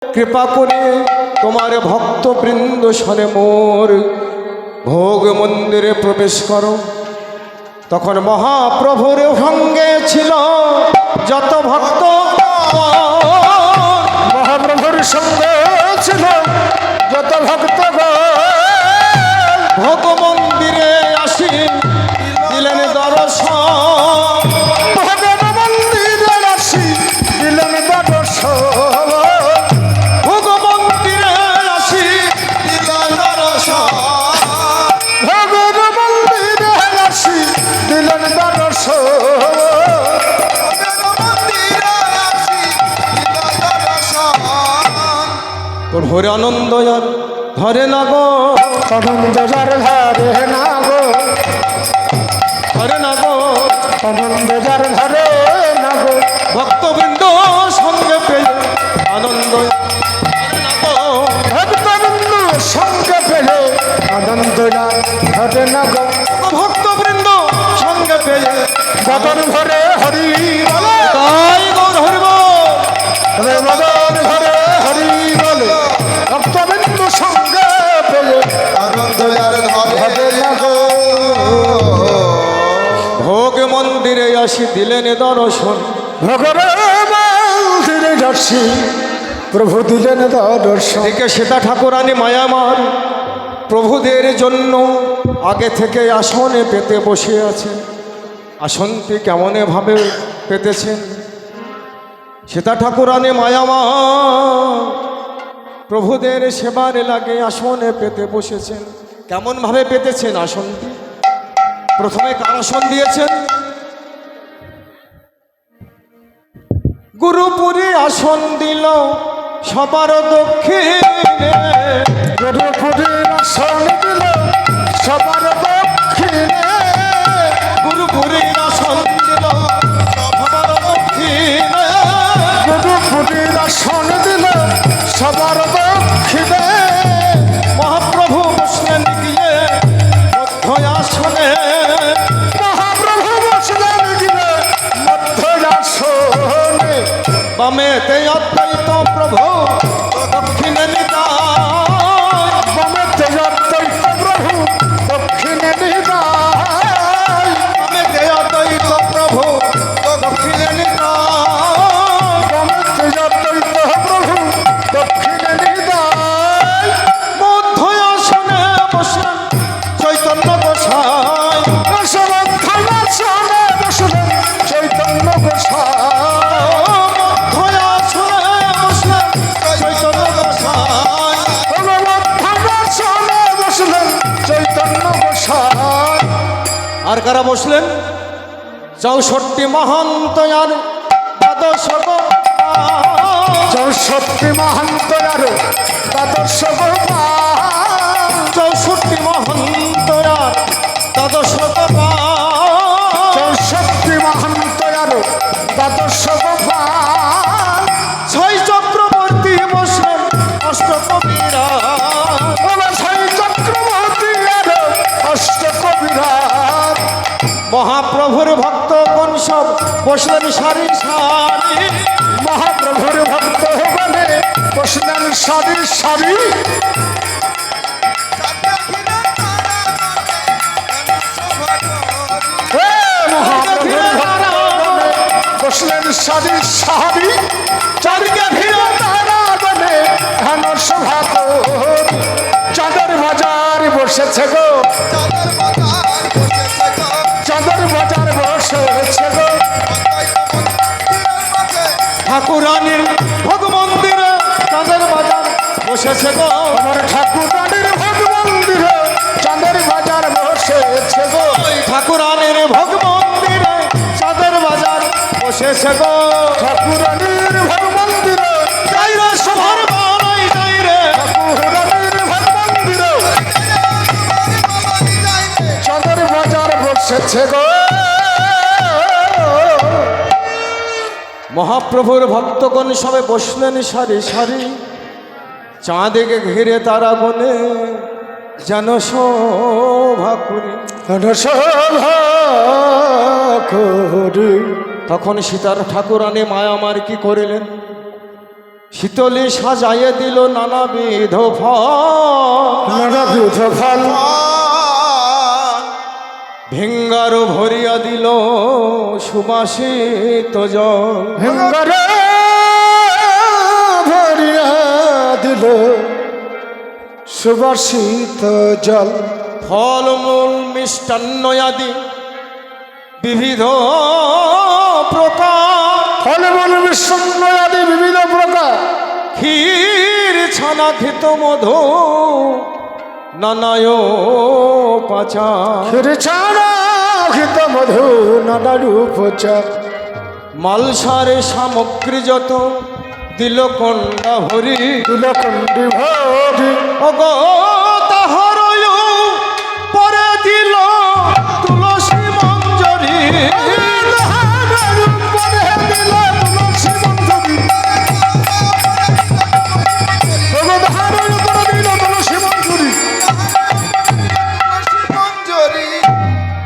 কৃপা করে তোমার ভক্তবৃন্দ শনে মোর ভোগ মন্দিরে প্রবেশ করো। তখন মহাপ্রভুর সঙ্গে ছিল যত ভক্ত, মহাপ্রভুর সঙ্গে ছিল যত ভক্ত, ভোগ মন্দিরে আসি দিলেন দর্শন। মন্দিরে আসি দিলেন দর্শন, ভোগ মন্দিরে আসি দিলেন দর্শন। ভগবান মন্দিরে আসি দিলেন দর্শন, তোর হরে আনন্দ আর ধরে না গো, আনন্দ যার ধরে না গো, ধরে না গো, আনন্দ যার ধরে না গো, ভক্তবৃন্দ সঙ্গে পেয়ে আনন্দ ভক্তবৃন্দ সঙ্গে পেলে আনন্দ যার ধরে না গো, ভক্তবৃন্দ সঙ্গে পেয়ে বদন ভরে হরি বলে, তাই গৌর হরিব বদন ভরে হরি বলে, ভক্তবৃন্দ সঙ্গে পেলে আনন্দ যার ধরে না গো। ভোগ মন্দিরে আসি দিলেন দর্শন। ভগবান মন্দিরে যাচ্ছি প্রভু দিলেন দর্শন, এদিকে সীতা ঠাকুরানী মায়ামার প্রভুদের জন্য আগে থেকে আসনে পেতে বসে আছেন। আসনটি কেমনে ভাবে পেতেছেন? সীতা ঠাকুরানী মায়ামা প্রভুদের সেবার লাগে আসনে পেতে বসেছেন। কেমন ভাবে পেতেছেন আসনটি? প্রথমে কার আসন দিয়েছেন? গুরুপুরী আসন দিল সবার দক্ষিণে, গুরুপুরীর আসন দিল সবার দক্ষিণে, গুরুপুরী আসন দিল সবার দক্ষিণে, গুরুপুরীর আসন দিল সবার দক্ষিণে, মহাপ্রভু বসলেন গিয়ে মধ্য আসনে। মহাপ্রভু বসলেন গিয়ে মধ্য আসনে, বামেতে অদ্বৈত প্রভু দক্ষিণে নিতাই, বামেতে অদ্বৈত প্রভু দক্ষিণে নিতাই, বামেতে অদ্বৈত প্রভু দক্ষিণে নিতাই, বামেতে অদ্বৈত প্রভু দক্ষিণে নিতাই, মধ্য আসনে বসলেন চৈতন্য গোসাই, রসমন্থন আসনে বসলেন চৈতন্য গোসাই, মধ্য আসনে বসলেন চৈতন্য গোসাই। রসমন্থন আসনে বসলেন চৈতন্য গোসাই, আর কারা বসলেন? 64 মহান্ত আর দ্বাদশ গোপাল, 64 মহান্ত আর দ্বাদশ গোপাল, 64 মহান্ত আর দ্বাদশ গোপাল, 64 মহান্ত আর দ্বাদশ গোপাল, 6 চক্রবর্তী বসলেন অষ্টকবিরা, সেই চক্রবর্তী আর অষ্টকবিরাট, মহাপ্রভুর ভক্তগণ সব বসলেন সারি সারি, মহাপ্রভুর ভক্ত বলে বসলেন সারি সারি, মহাপ্রভুর ভক্ত বলে বসলেন সারি সারি, চারিকে ভিড় তারা বলে হেন সভা করি, চাঁদের বাজার বসেছে গো, চাঁদের বাজার বসেছে গো, ঠাকুরানীর ভোগ মন্দিরে তাদের বাজার বসেছে গো, আমার ঠাকুরানীর ভোগ মন্দিরে চাঁদের বাজার বসেছে গো, ঠাকুরানীর ভোগ মন্দিরে তাদের বাজার বসেছে গো, ঠাকুরানীর ভোগ মন্দিরে যাই রে সভার বানাই যাই রে, ঠাকুরানীর ভোগ মন্দিরে চাঁদের বাজার বসেছে গো, মহাপ্রভুর ভক্তগণ সবে বসলেন সারি সারি, চাঁদকে ঘিরে তারা গনে যেন শোভা করি। সভা করি, তখন সীতার ঠাকুরানী মায়ামার কি করিলেন? শীতলে সাজাইয়ে দিল নানাবিধ ফল, নানাবিধ ফল ভিঙ্গারও ভরিয়া দিল সুবাসিত জল, ভিঙ্গারে ভরিয়া দিল সুবাসিত জল, ফলমূল মিষ্টান্ন আদি বিবিধ প্রকার, ফলমূল মিশ্রণ আদি বিবিধ প্রকার, ক্ষীর ছানা ঘৃত মধু নানায় পাচা, ক্ষীর ছাড়া ঘৃত মধু নানা রূপ চাপ, মালসারে সামগ্রী যত দিল কন্ডা ভরি, তুলকণ্ডি ভরি অগ তাহার পরে দিল তুলসী মঞ্জরি,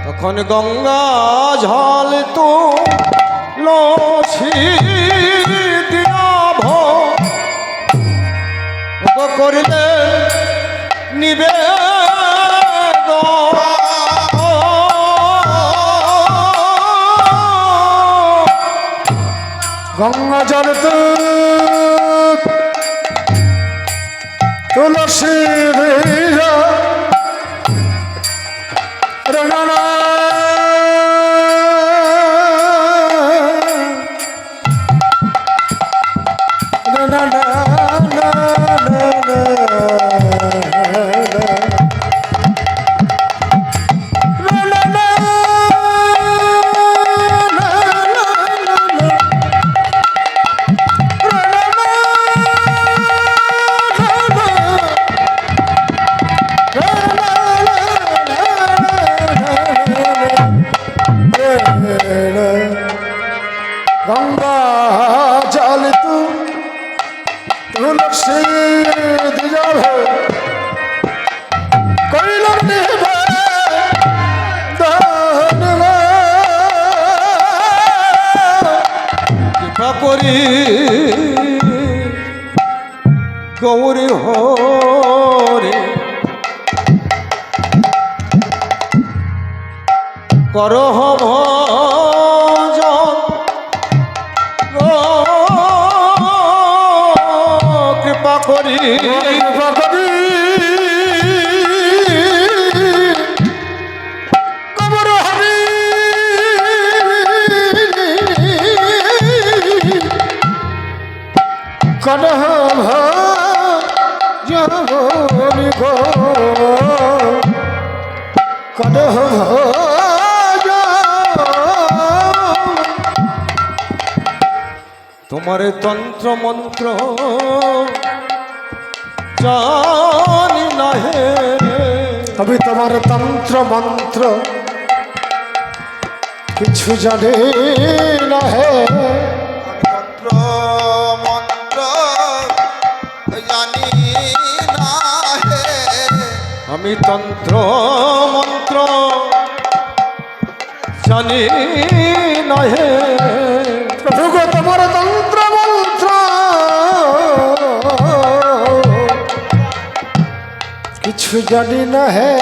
তখন গঙ্গা জল তো লছি দিয়া করিলে নিবেদন, গঙ্গা জল তুলসী রঙনা গঙ্গা জল তু তুলসী দিজভ কইল কৃপা করি গৌরী হরে করহ ভজন, কৃপা করি কবর হরি কনহ ভজনি গো কনহ তোমার তন্ত্র মন্ত্র জানি না হে, আমি তোমার তন্ত্র মন্ত্র কিছু জানি না হে, তন্ত্র মন্ত্র জানি না হে, আমি তন্ত্র মন্ত্র জানি না হে, প্রভু গো তোমার তন্ত্র মন্ত্র কিছু জানি না হে,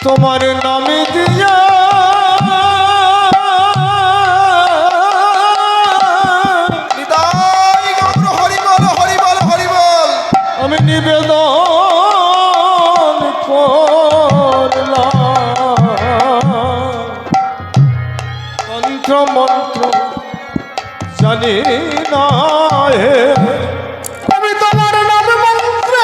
তোমার নামে দিয়া হৃদয় গৌর হরি বল হরি বল হরি বল, আমি নিবেদন করলাম, তন্ত্র মন্ত্র জানি না হে, আমি তোমার নাম মন্ত্রে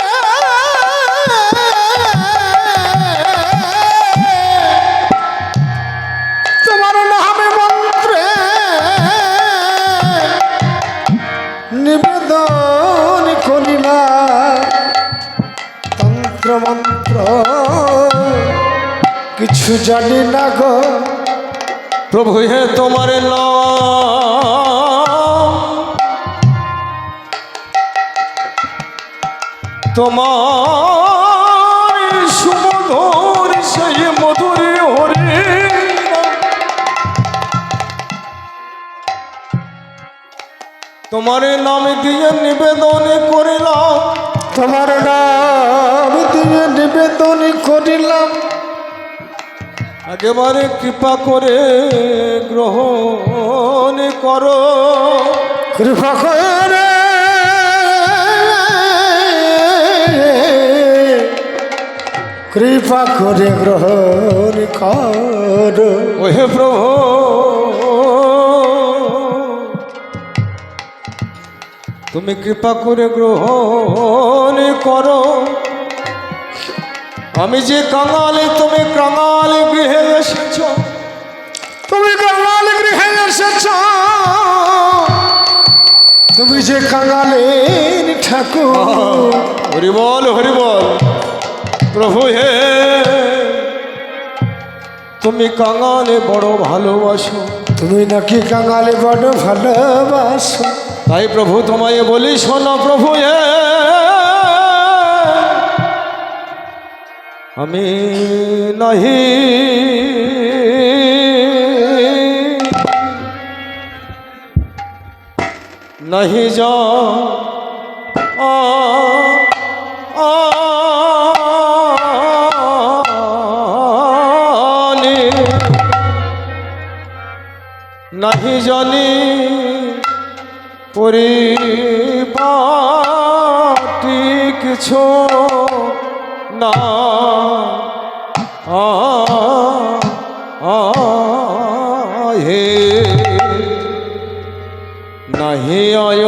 তোমার নামে মন্ত্রে নিবেদন করিলা তন্ত্র মন্ত্র কিছু জানি না গো, প্রভু হে তোমার নাম, তোমার সুমধুর সেই মধুর হরি তোমার নাম দিয়ে নিবেদন করিলাম, তোমার নাম দিয়ে নিবেদন করিলাম, একেবারে কৃপা করে গ্রহণ করো। কৃপা করে কৃপা করে গ্রহণ করো। ওহে প্রভু, তুমি কৃপা করে গ্রহণ করো। আমি যে কাঙাল, তুমি কাঙাল গৃহে এসেছ, তুমি কাঙাল গৃহে এসেছ, তুমি যে কাঙালের ঠাকুর। হরি বল, হরি বল। প্রভু হে, তুমি কাঙালে বড় ভালোবাসো, তুমি নাকি কাঙালে বড় ভালোবাসো। তাই প্রভু তোমায় বলি শোনো প্রভু হে, আমি নাহি নাহি যা নাহি জানি পরিপাটি কিছু না হে নাহি আয়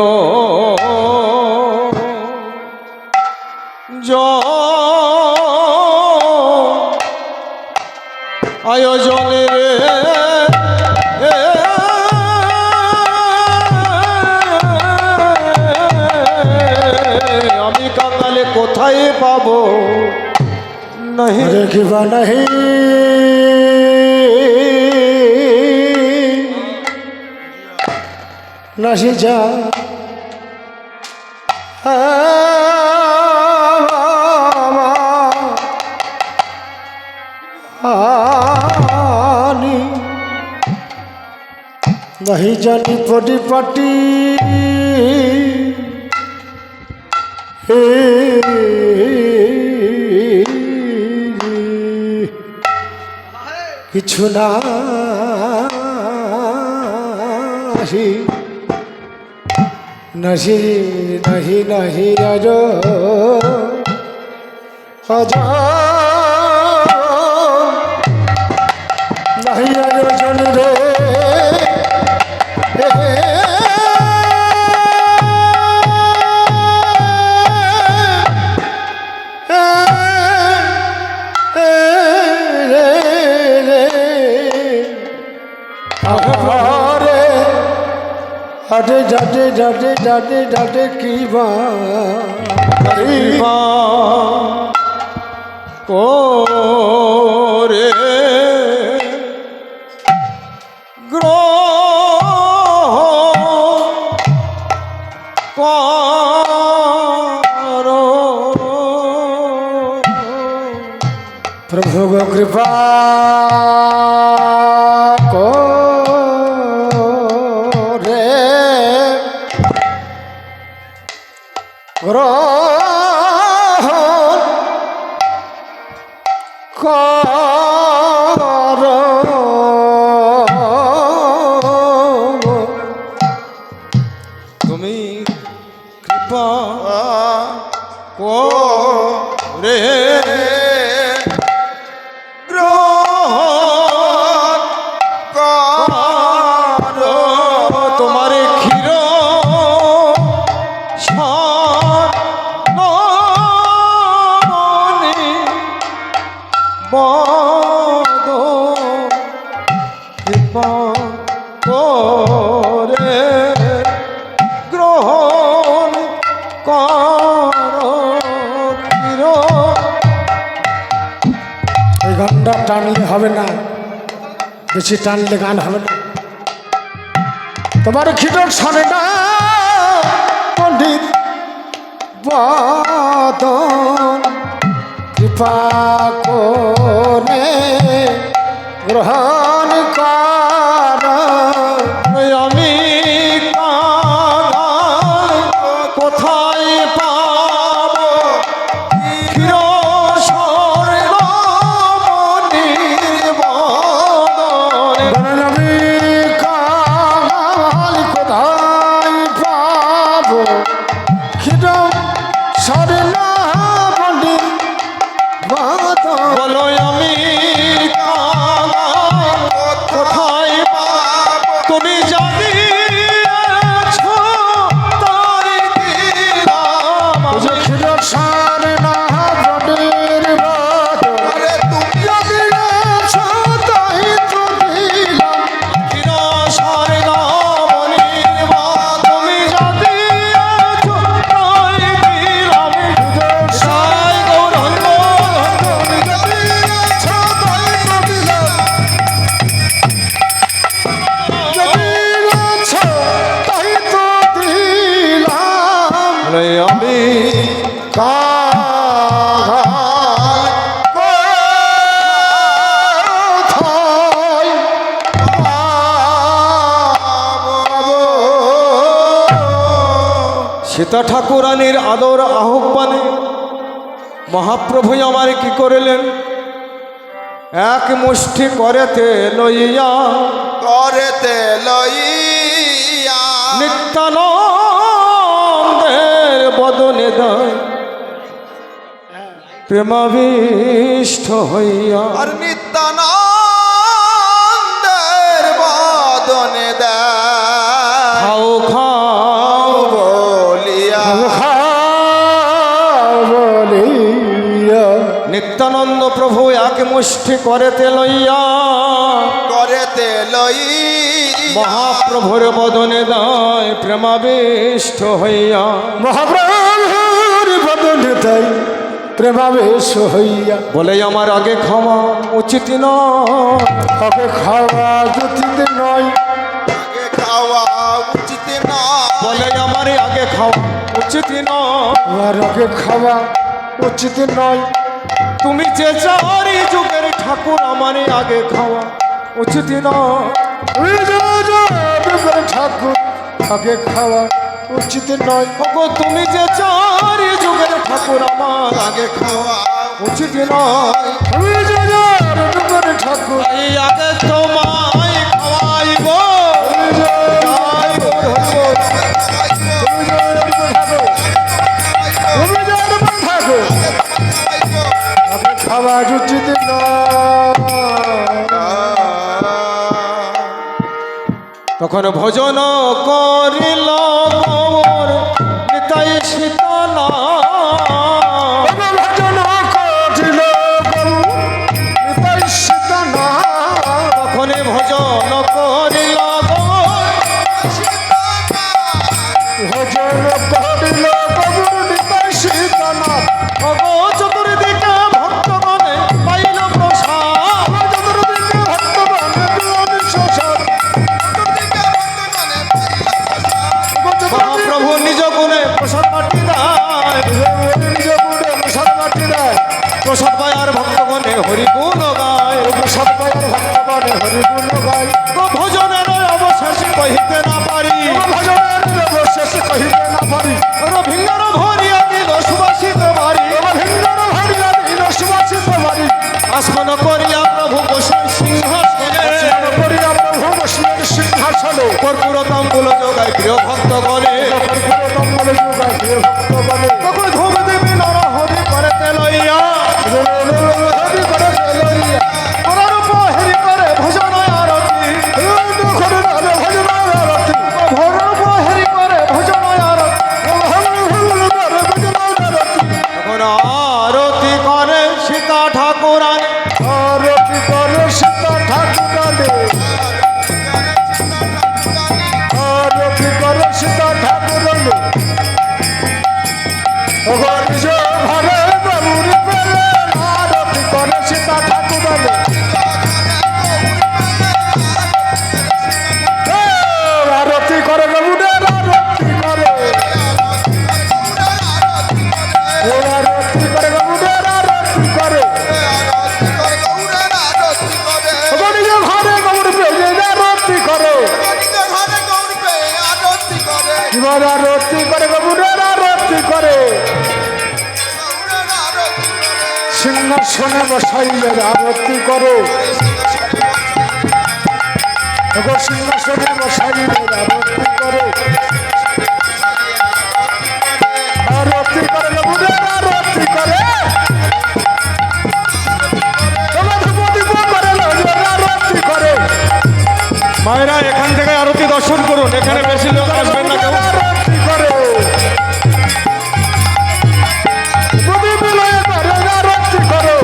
আয়োজনে আমি কাঙালে কোথায় পাবো নাহি রে কিবা নাহি নাহি যা नहीं जानी परिपाटी किछु नाही नहीं नहीं नहीं अजो अजो नहीं अजो जन रे डाटे डाटे डाटे डाटे डाटे की কৃপা করে গ্রহ করো प्रभु गो कृपा को रे ग्रह करो তুমি কৃপা করে গ্রহণ করো। তোমার ক্ষীর সানি বদ কৃপা করে গ্রহণ করো ক্ষীর। এই গানটা টানলে হবে না, বেশি টানলে গান হবে না। তোমার খিদর শোনে না পণ্ডিত বদন কৃপা করে গ্রহণ কর। আমি কাঙাল খিরম সারে না বলি বাতা বলো আমি কাঙাল, কোথায় পাবো? তুমি জানিয়েছ তাই দিলাম যে আমি। খিরম সারে না বলির বাতা আরে তুমি দিয়েছ তাই তো দিলাম চিরসার নামনির মা, তুমি জানিয়েছ তাই দিলাম। জয় গৌরাঙ্গ, তুমি দিয়েছ তাই তো দিলাম দিয়েছ তাই তো দিলাম বলে আমি কাঙাল কোথায় পাবো? সীতা ঠাকুরানীর আদর আহ্বানে মহাপ্রভু আমার কি করিলেন, এক মুষ্টি করেতে লইয়া করেতে লইয়া নিত্যানন্দের বদনে দেয় প্রেমাবিষ্ট হইয়া। আর নিত্যানন্দের বদনে দেয় খাও খাও বলিয়া বলিয়া নিত্যানন্দ প্রভু এক মুষ্টি করেতে লইয়া করেতে লইয়া মহাপ্রভুর বদনে দেয় প্রেমাবিষ্ট হইয়া। মহাপ্রভুর বদনে তাই প্রেমাবেশ হইয়া বলে আমার আগে খাওয়া উচিত নয়, তবে খাওয়া যুতিতে নয় আগে খাওয়া উচিত না বলে আমার আগে খাওয়া উচিত নয়। আর আগে খাওয়া উচিত নয় তুমি যে চারি যুগের ঠাকুর আমার আগে খাওয়া উচিত নয়। ঠাকুর আগে খাওয়া উচিত নয় ওগো তুমি যে চারি যুগের ঠাকুর আমার আগে খাওয়া উচিত নয়। ঠাকুর এই আগে তোমায় খাওয়াইব জয় গৌর হরিবোল। খাওয়া উচিত তখন ভজন করিল গৌর নিতাই সীতানা, ভজন করিল সীতানা তখন ভজন করিল গৌর ভজন করিল সীতানা ওগো চতুর্দিকে ভক্তগণে পাইল প্রসাদ। মহাপ্রভু নিজ গুণে প্রসাদ পাঠি দেয়, প্রসাদ পায় আর ভক্তগণে হরিগুণ গায়। তো ভজনের অবশেষ কহিতে না পারি, ভিঙ্গর ভরিয়া দিল সুবাসিত বাড়ি। আসন করিয়া প্রভু বসে সিংহাসনে, কর্পূর তাম্বুল যোগায় প্রিয় ভক্তগণে। তখন ধূপ দেবী নর হরি করেতে লইয়া, করার উপহেরি করে ভজন আরতি, ভোর উপহেরি করে ভজন আরতি। তখন আরতি করে সীতা ঠাকুরানী, আরতি করে বাবুদের আরতি করে আরতি করে বাবুদের আরতি করে ঘরে গৌর পেয়ে আরতি করে এবার আরতি করে বাবুদের আরতি করে সিংহাসনে বসাইলে আরতি করো সিংহাসনে বসাইলে আরতি করো মায়েরা এখান থেকে আরতি দর্শন করুন, এখানে বেশি লোক আসবেন না কেউ। আরতি করে প্রদীপ লয়ে করে আরতি করো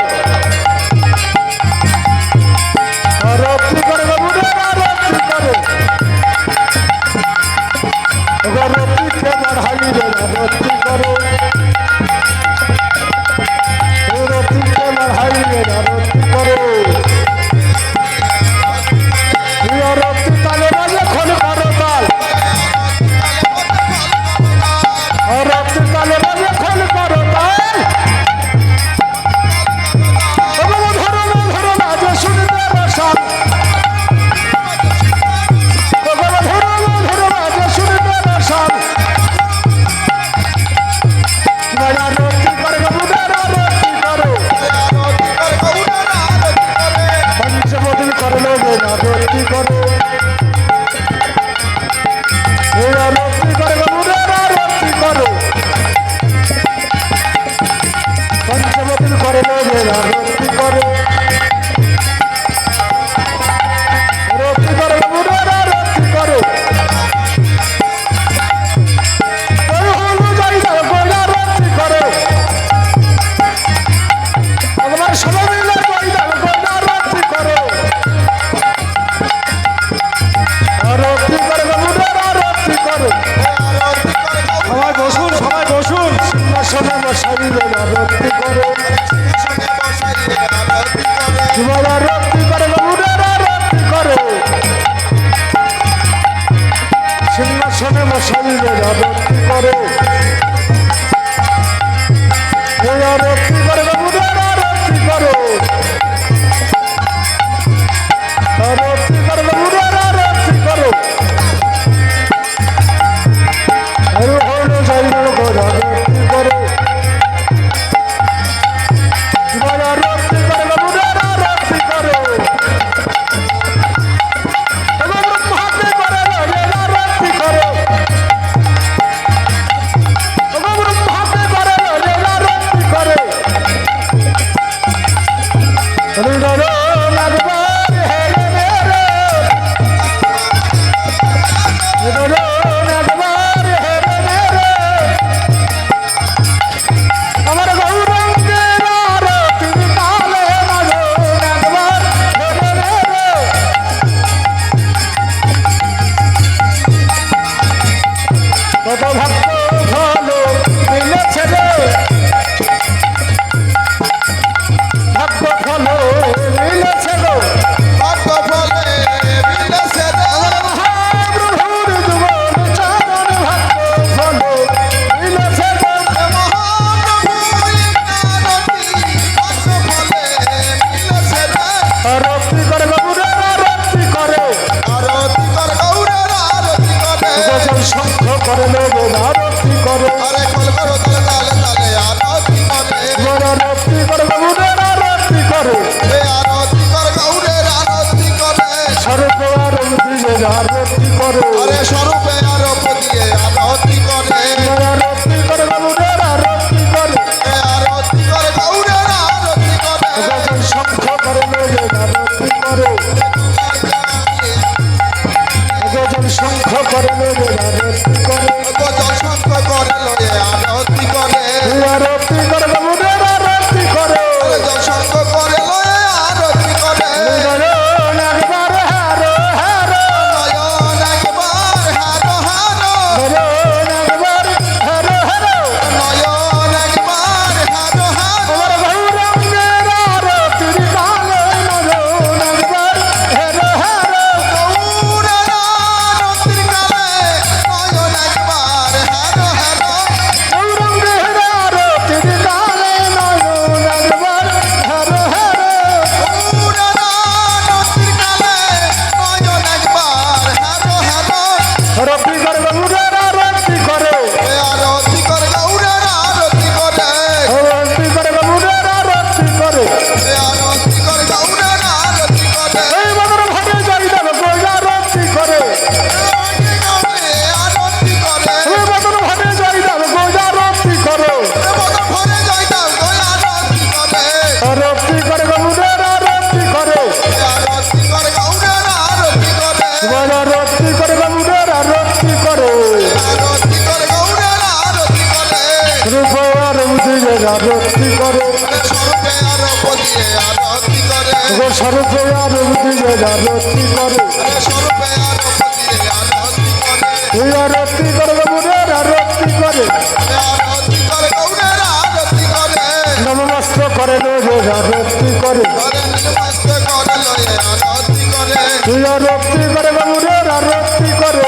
আরতি করে বাবুরে আরতি করে আরতি কে বাড়াই রে আরতি করো আরতি কে বাড়াই রে আরতি করো আরতি তালে বাজে খন করো তাল আরতি তালে বাজে খন করো তাল ধরো না যে শুনতে বসাল ধরো না যে শুনতে বসাল আরতি করে বুধার আরতি করো পঞ্চবদল করলো আরতি করো আরতি করে বুধার আরতি করো পঞ্চবদল করলো আরতি করো আরতি করে বুধার আরতি করো হলু যাই না আরতি করো ভগবান সবাই মিলে আরতি করো আরতি করে বাবুদের আরতি করো সবাই বসুন, সবাই বসুন। সিংহাসনে বসাইলে আরতি করো তোমার আরতি করে বাবুদের আরতি করো সিংহাসনে বসাইলে আরতি করো এই আরতি করে বাবুদের আরতি করো আরতি করে বাবুদের আরতি করো আরো হলো যাইল আরতি করো দিলে আরতি করে স্বরূপে আরোপ দিয়ে আরতি করে গো স্বরূপে আরব দিলে আরতি করে স্বরূপে আরোপ দিয়ে আরতি করে এই আরতি করে গৌরের আরতি করে আরতি করে গৌরের আরতি করে নমস্ত করে লোকের আরতি করে করে নির্মস্ত করে লয়ে আরতি করে এই আরতি করে গৌরের আরতি করে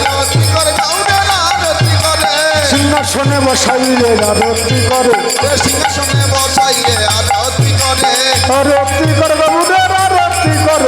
আরতি করে গৌরের আরতি করে সিংহাসনে বসাইলে আরতি করে সিংহাসনে বসাইয়ে আরতি করে আরতি করে বাবু